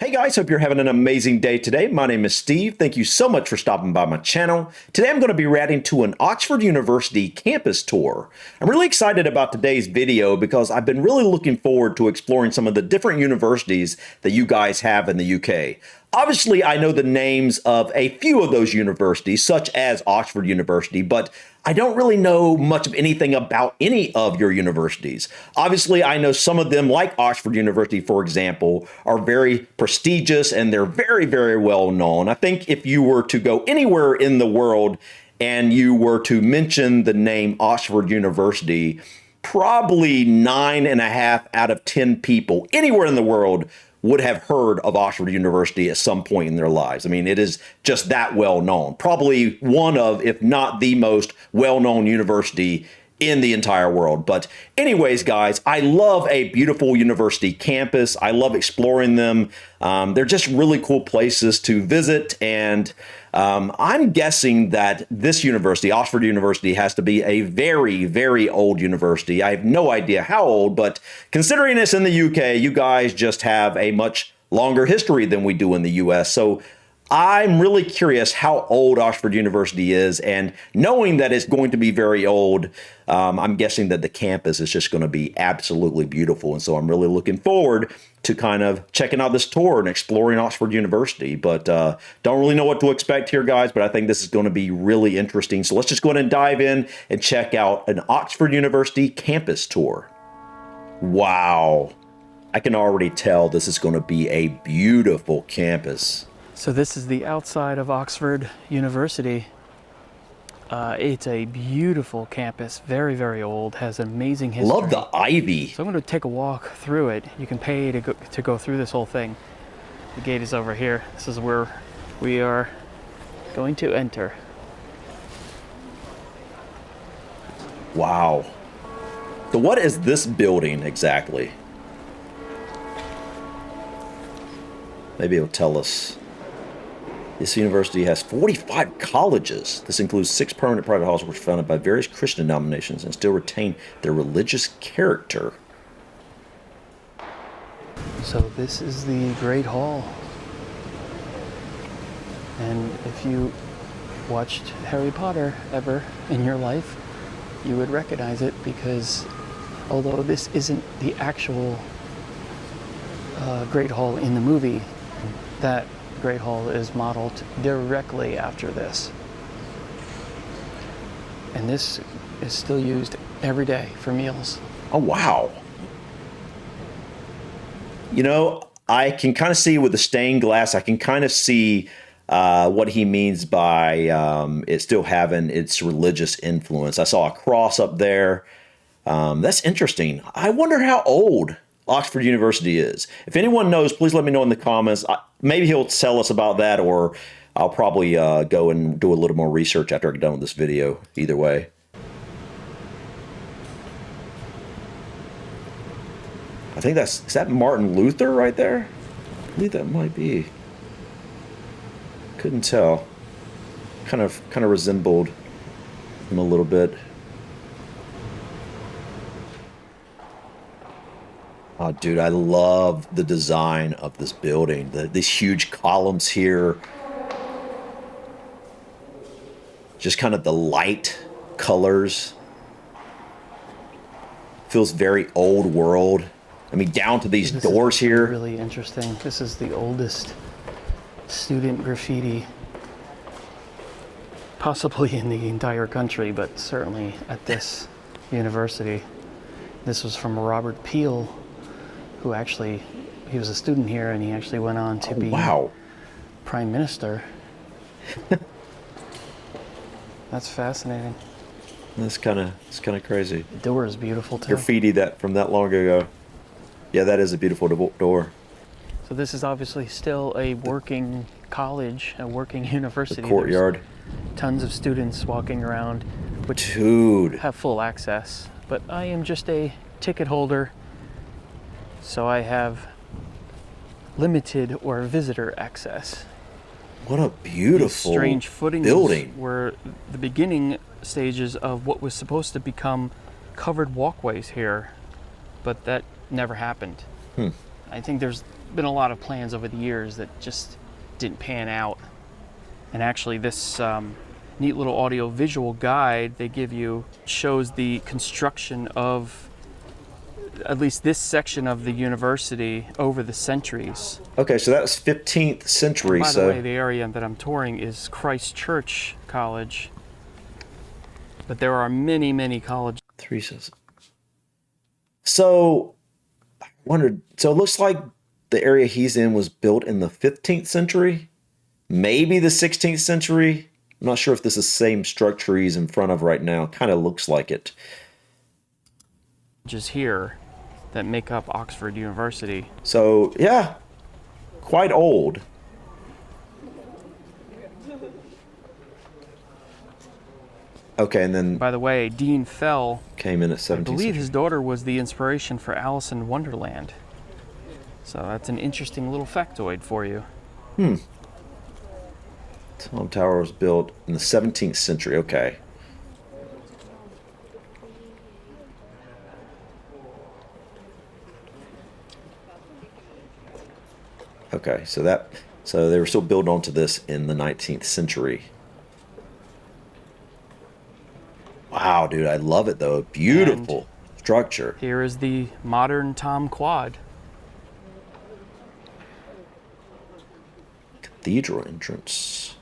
Hey guys, hope you're having an amazing day today. My name is Steve. Thank you so much for stopping by my channel. Today I'm going to be riding to an Oxford University campus tour. I'm really excited about today's video because I've been really looking forward to exploring some of the different universities that you guys have in the UK. Obviously, I know the names of a few of those universities, such as Oxford University, but I don't really know much of anything about any of your universities. Obviously, I know some of them, like Oxford University, for example, are very prestigious and they're very, very well known. I think if you were to go anywhere in the world and you were to mention the name Oxford University, probably 9.5 out of 10 people anywhere in the world would have heard of Oxford University at some point in their lives. I mean, it is just that well known. Probably one of, if not the most well-known university in the entire world. But anyways, guys, I love a beautiful university campus. I love exploring them. They're just really cool places to visit. And I'm guessing that this university, Oxford University, has to be a very, very old university. I have no idea how old, but considering it's in the UK, you guys just have a much longer history than we do in the US. So I'm really curious how old Oxford University is, and knowing that it's going to be very old, I'm guessing that the campus is just going to be absolutely beautiful. And so I'm really looking forward to kind of checking out this tour and exploring Oxford University. But don't really know what to expect here, guys, but I think this is going to be really interesting. So let's just go ahead and dive in and check out an Oxford University campus tour. Wow. I can already tell this is going to be a beautiful campus. So this is the outside of Oxford University. It's a beautiful campus, very, very old, has an amazing history. Love the ivy. So I'm going to take a walk through it. You can pay to go through this whole thing. The gate is over here. This is where we are going to enter. Wow. So what is this building exactly? Maybe it'll tell us. This university has 45 colleges. This includes 6 permanent private halls which were founded by various Christian denominations and still retain their religious character. So this is the Great Hall. And if you watched Harry Potter ever in your life, you would recognize it, because although this isn't the actual Great Hall in the movie, that Great Hall is modeled directly after this. And this is still used every day for meals. Oh, wow. You know, I can kind of see with the stained glass, I can kind of see what he means by it still having its religious influence. I saw a cross up there. That's interesting. I wonder how old Oxford University is. If anyone knows, please let me know in the comments. Maybe he'll tell us about that, or I'll probably go and do a little more research after I get done with this video. Either way. I think is that Martin Luther right there? I believe that might be. Couldn't tell. Kind of resembled him a little bit. Oh, dude, I love the design of this building. These huge columns here. Just kind of the light colors. Feels very old world. I mean, down to these doors here. Really interesting. This is the oldest student graffiti, possibly in the entire country, but certainly at this university. This was from Robert Peel, who actually, he was a student here, and he actually went on to be prime minister. That's fascinating. It's kind of crazy. The door is beautiful too. Graffiti that from that long ago. Yeah, that is a beautiful door. So this is obviously still a working college, a working university. The courtyard. There's tons of students walking around, which have full access. But I am just a ticket holder, so I have limited or visitor access. What a beautiful strange footings building. Were the beginning stages of what was supposed to become covered walkways here, but that never happened. I think there's been a lot of plans over the years that just didn't pan out. And actually this neat little audio visual guide they give you shows the construction of at least this section of the university over the centuries. Okay, so that was 15th century. And by so the way, the area that I'm touring is Christ Church College, but there are many, many colleges. three says. So I wondered. So it looks like the area he's in was built in the 15th century, maybe the 16th century. I'm not sure if this is the same structure he's in front of right now. Kind of looks like it. Just here that make up Oxford University. So yeah, quite old. Okay, and then By the way, Dean Fell, came in at I 17th believe century. his daughter was the inspiration for Alice in Wonderland. So that's an interesting little factoid for you. Tom Tower was built in the 17th century. Okay. Okay, so they were still building onto this in the 19th century. Wow, dude, I love it though. Beautiful structure. Here is the modern Tom Quad. Cathedral entrance.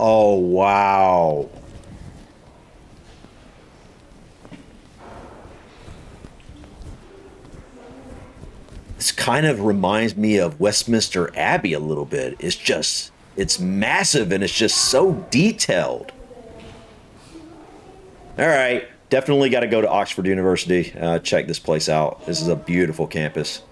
Oh, wow. This kind of reminds me of Westminster Abbey a little bit. It's massive and it's just so detailed. All right, definitely got to go to Oxford University. Check this place out. This is a beautiful campus.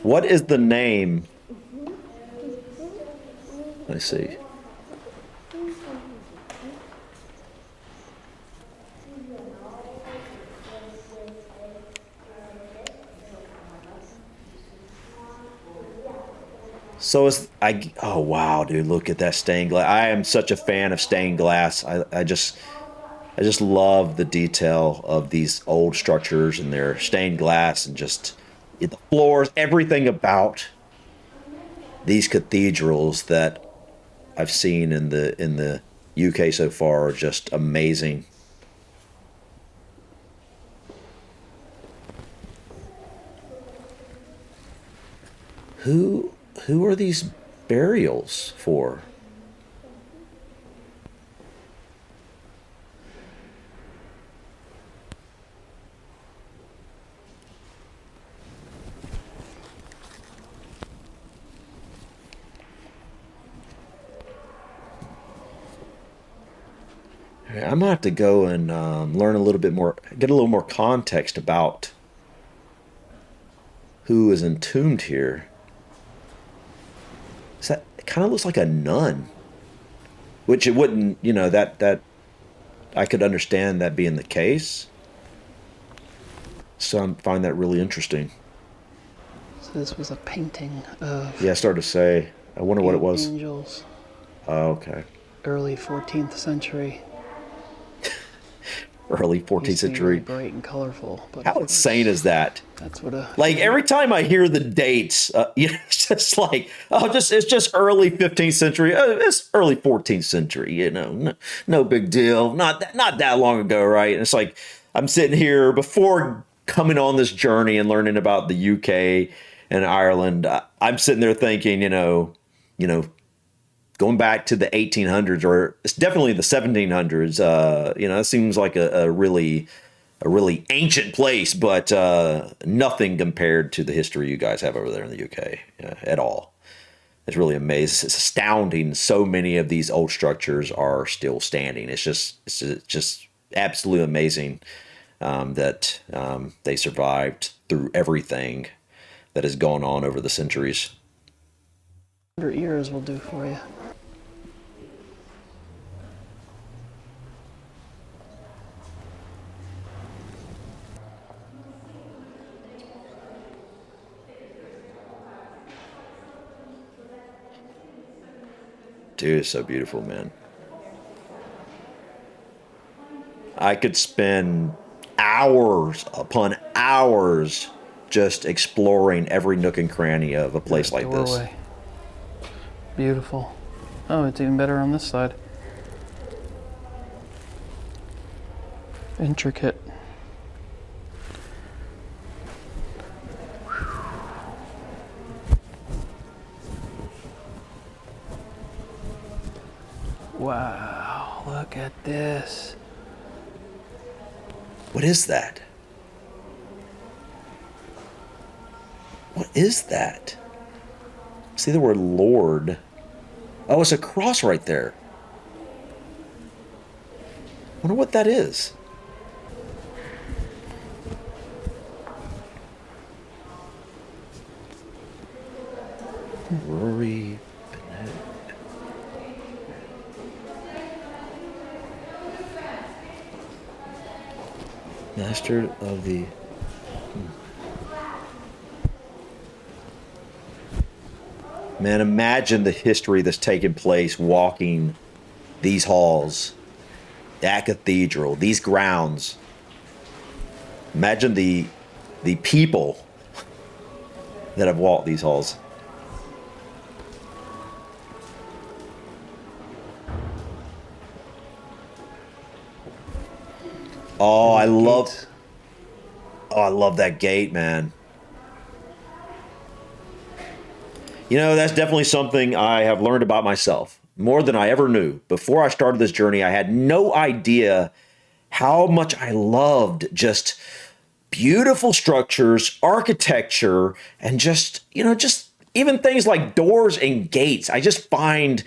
What is the name? Let's see. So oh wow, dude, look at that stained glass. I am such a fan of stained glass. I just love the detail of these old structures and their stained glass and just the floors, everything about these cathedrals that I've seen in the UK so far are just amazing. Who are these burials for? I'm gonna have to go and learn a little bit more, get a little more context about who is entombed here. It kind of looks like a nun, which it wouldn't, that I could understand that being the case. So I find that really interesting. So this was a painting of Yeah, I started to say, I wonder what it was. angels, Oh, okay. early 14th century. Early Used 14th to be century. really bright and colorful. But How insane is that? that's what a Like every time I hear the dates, it's just like, it's just early 15th century. It's early 14th century. No big deal. Not that long ago, right? And it's like I'm sitting here before coming on this journey and learning about the UK and Ireland. I'm sitting there thinking, going back to the 1800s, or it's definitely the 1700s. It seems like a really ancient place, but nothing compared to the history you guys have over there in the UK at all. It's really amazing. It's astounding. So many of these old structures are still standing. It's just absolutely amazing that they survived through everything. that has gone on over the centuries. Your ears will do for you. Dude, it's so beautiful, man. I could spend hours upon hours just exploring every nook and cranny of a place like this. Doorway. Beautiful. Oh, it's even better on this side. Intricate. Wow, look at this. What is that? What is that? See the word Lord. Oh, it's a cross right there. Wonder what that is. Rory. Master of the... Man, imagine the history that's taken place walking these halls, that cathedral, these grounds. Imagine the people that have walked these halls. Oh, I love that gate, man. You know, that's definitely something I have learned about myself, more than I ever knew. Before I started this journey, I had no idea how much I loved just beautiful structures, architecture, and just even things like doors and gates. I just find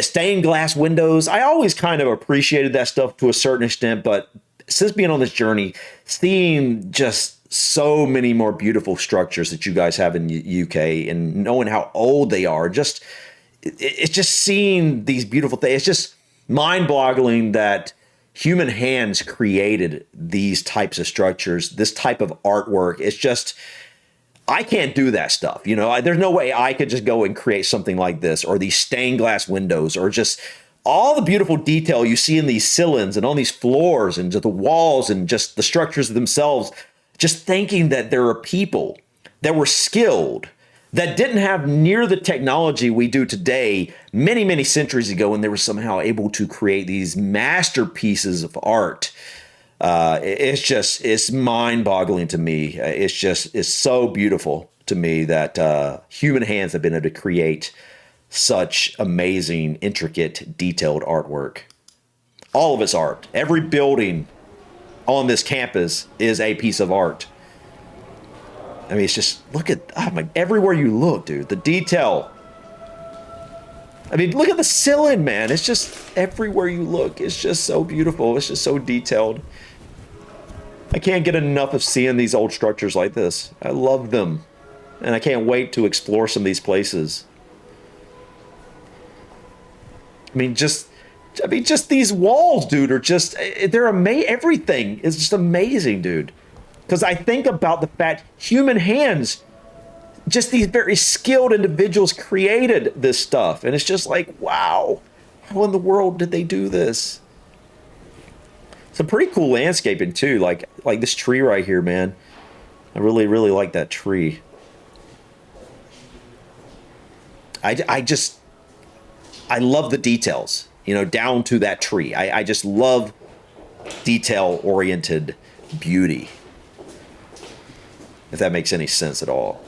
stained glass windows. I always kind of appreciated that stuff to a certain extent, but since being on this journey, seeing just so many more beautiful structures that you guys have in the UK and knowing how old they are, it's just seeing these beautiful things. It's just mind-boggling that human hands created these types of structures, this type of artwork. It's just, I can't do that stuff. You know, there's no way I could just go and create something like this, or these stained glass windows, or just all the beautiful detail you see in these ceilings and on these floors and just the walls and just the structures themselves. Just thinking that there are people that were skilled, that didn't have near the technology we do today many, many centuries ago, and they were somehow able to create these masterpieces of art. It's mind-boggling to me. It's so beautiful to me that human hands have been able to create such amazing, intricate, detailed artwork. All of it's art. Every building on this campus is a piece of art. I mean, it's just, look at, everywhere you look, dude, the detail. I mean, look at the ceiling, man. It's just, everywhere you look, it's just so beautiful. It's just so detailed. I can't get enough of seeing these old structures like this. I love them. And I can't wait to explore some of these places. I mean, just these walls, dude, are just, they're amazing. Everything is just amazing, dude. Because I think about the fact human hands, just these very skilled individuals created this stuff. And it's just like, wow, how in the world did they do this? Some pretty cool landscaping too. Like this tree right here, man. I really, really like that tree. I love the details, you know, down to that tree. I just love detail-oriented beauty, if that makes any sense at all.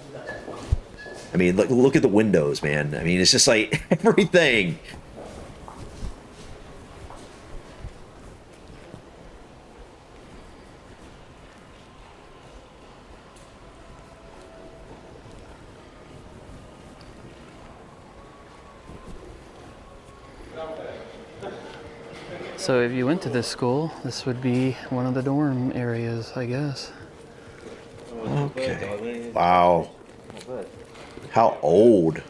I mean, look at the windows, man. I mean, it's just like everything. So if you went to this school, this would be one of the dorm areas, I guess. Okay. Wow. How old?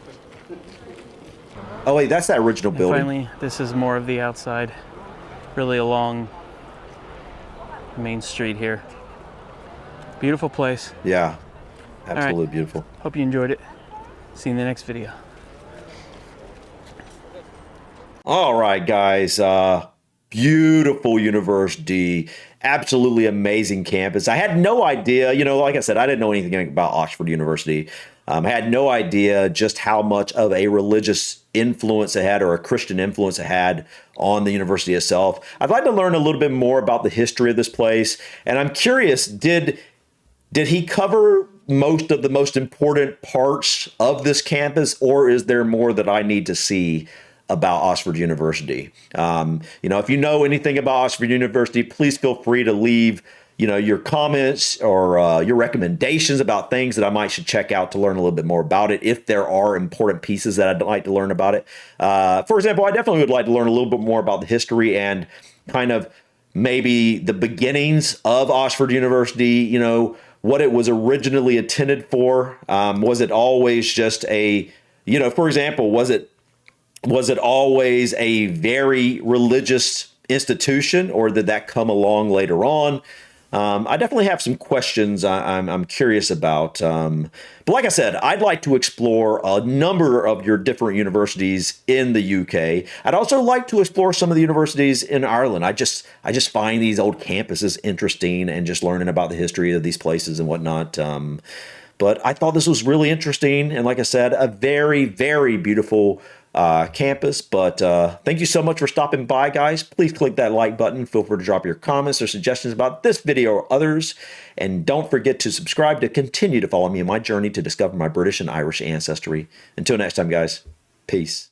Oh wait, that's that original And building. finally, this is more of the outside, really along Main Street here. Beautiful place. Yeah, All absolutely right. beautiful. Hope you enjoyed it. See you in the next video. All right, guys. Beautiful university. Absolutely amazing campus. I had no idea, like I said, I didn't know anything about Oxford University. I had no idea just how much of a religious influence it had or a Christian influence it had on the university itself. I'd like to learn a little bit more about the history of this place. And I'm curious, did he cover most of the most important parts of this campus, or is there more that I need to see about Oxford University? If you know anything about Oxford University, please feel free to leave, your comments or your recommendations about things that I might should check out to learn a little bit more about it. If there are important pieces that I'd like to learn about it. For example, I definitely would like to learn a little bit more about the history and kind of maybe the beginnings of Oxford University, what it was originally intended for. Was it always just for example, was it always a very religious institution, or did that come along later on? I definitely have some questions I'm curious about. But like I said, I'd like to explore a number of your different universities in the UK. I'd also like to explore some of the universities in Ireland. I just find these old campuses interesting and just learning about the history of these places and whatnot. But I thought this was really interesting. And like I said, a very, very beautiful campus. But thank you so much for stopping by, guys. Please click that like button. Feel free to drop your comments or suggestions about this video or others. And don't forget to subscribe to continue to follow me in my journey to discover my British and Irish ancestry. Until next time, guys, peace.